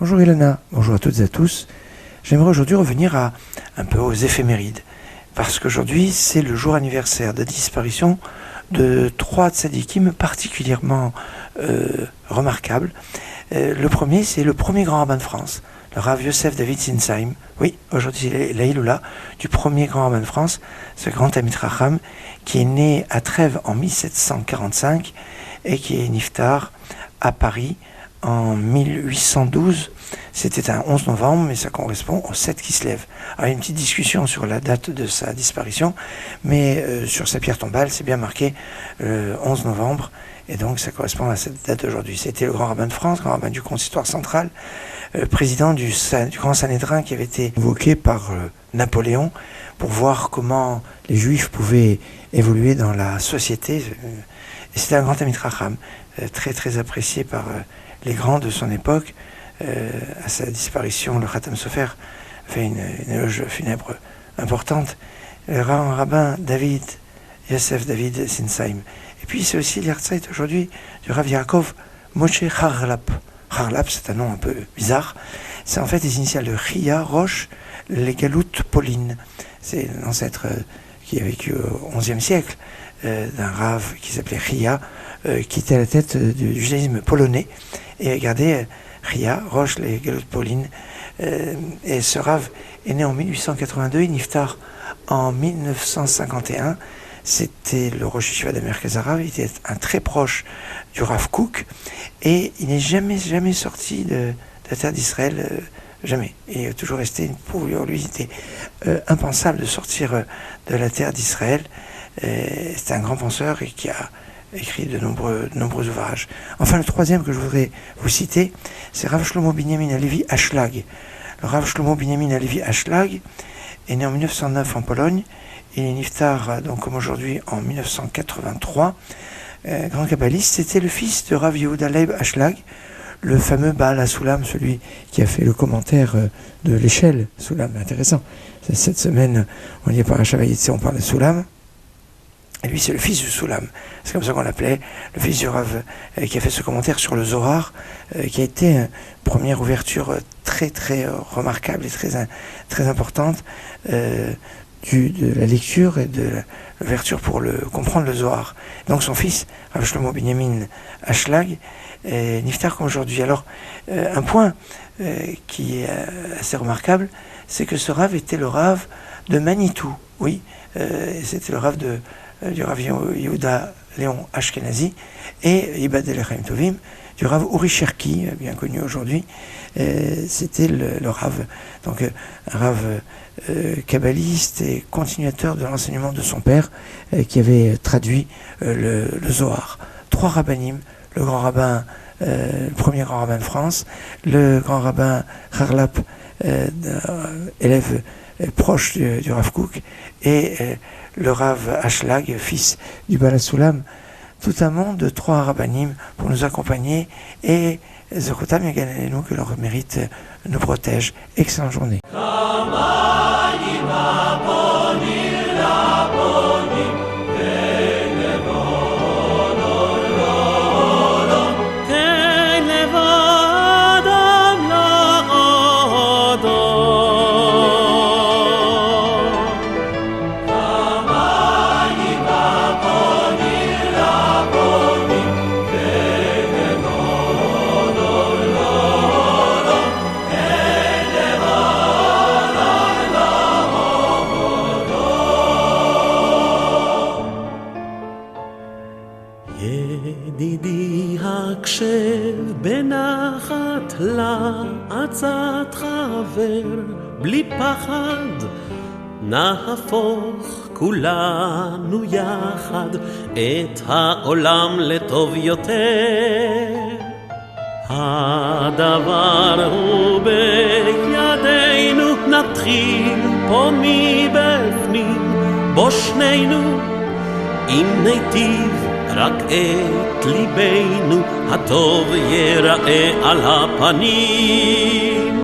Bonjour Ilana, bonjour à toutes et à tous. J'aimerais aujourd'hui revenir un peu aux éphémérides, parce qu'aujourd'hui c'est le jour anniversaire de disparition de 3 tzadikim particulièrement remarquables. Le premier, c'est le premier grand rabbin de France, le Rav Yosef David Sinsheim. Oui, aujourd'hui c'est la Hiloula du premier grand rabbin de France, ce grand Talmid Chacham, qui est né à Trèves en 1745 et qui est niftar à Paris en 1812. C'était un 11 novembre, mais ça correspond au 7 qui se lève. Alors, il y a une petite discussion sur la date de sa disparition, mais sur sa pierre tombale, c'est bien marqué 11 novembre, et donc ça correspond à cette date d'aujourd'hui. C'était le grand rabbin de France, grand rabbin du consistoire central, président du grand Sanhédrin qui avait été convoqué par Napoléon pour voir comment les Juifs pouvaient évoluer dans la société. Et c'était un grand Talmid Chacham, très très apprécié par les grands de son époque. À sa disparition, le Khatam Sofer fait une éloge funèbre importante. Le grand rabbin David, Yosef David Sinsheim. Et puis c'est aussi l'Yahrzeit aujourd'hui du Rav Yaakov Moshe Harlap. Harlap, c'est un nom un peu bizarre. C'est en fait les initiales de Chia, Roche, les Galoutes, Pauline. C'est l'ancêtre qui a vécu au XIe siècle d'un Rav qui s'appelait Chia, qui était à la tête du judaïsme polonais et a gardé Chia, Roche, les Galoutes, Pauline. Et ce Rav est né en 1882, il niftar en 1951. C'était le Rosh Yeshiva de Merkaz Harav, il était un très proche du Rav Kook, et il n'est jamais sorti de la terre d'Israël, jamais. Il est toujours resté, pour lui, il était impensable de sortir de la terre d'Israël. C'était un grand penseur et qui a écrit de nombreux ouvrages. Enfin, le troisième que je voudrais vous citer, c'est Rav Shlomo Binyamin Halevi Ashlag. Le Rav Shlomo Binyamin Halevi Ashlag est né en 1909 en Pologne. Il est niftar, donc comme aujourd'hui, en 1983. Grand kabbaliste, c'était le fils de Rav Yehuda Leib Ashlag, le fameux Baal HaSulam, celui qui a fait le commentaire de l'échelle Sulam. Intéressant. Cette semaine, on y est par Vayetze, on parle de Sulam. Et lui, c'est le fils du Sulam. C'est comme ça qu'on l'appelait, le fils du Rav, qui a fait ce commentaire sur le Zohar, qui a été une première ouverture très remarquable et très importante de la lecture et de l'ouverture pour comprendre le Zohar. Donc son fils, Rav Shlomo Binyamin Ashlag, est niftar comme aujourd'hui. Alors, un point qui est assez remarquable, c'est que ce Rav était le Rav de Manitou. Oui, c'était le Rav du Rav Yehuda Léon Ashkenazi et Yibadel Chaim Tovim, du Rav Uri Cherki, bien connu aujourd'hui. C'était le Rav, donc un Rav kabbaliste et continuateur de l'enseignement de son père, qui avait traduit le Zohar. 3 rabbinim, le grand rabbin, le premier grand rabbin de France, le grand rabbin Harlap, élève proche du Rav Kook, et le Rav Ashlag, fils du Baal HaSulam. Tout un monde de 3 rabbinim pour nous accompagner, et Zochotam Yaganenu, que leur mérite nous protège. Excellente journée. ידידי הקשב בנחת לעצת חבר בלי פחד נהפוך כולנו יחד את העולם לטוב יותר הדבר הוא בידינו נתחיל פה מבפנים בו שנינו אם ניטיב רק את ליבנו הטוב ייראה על הפנים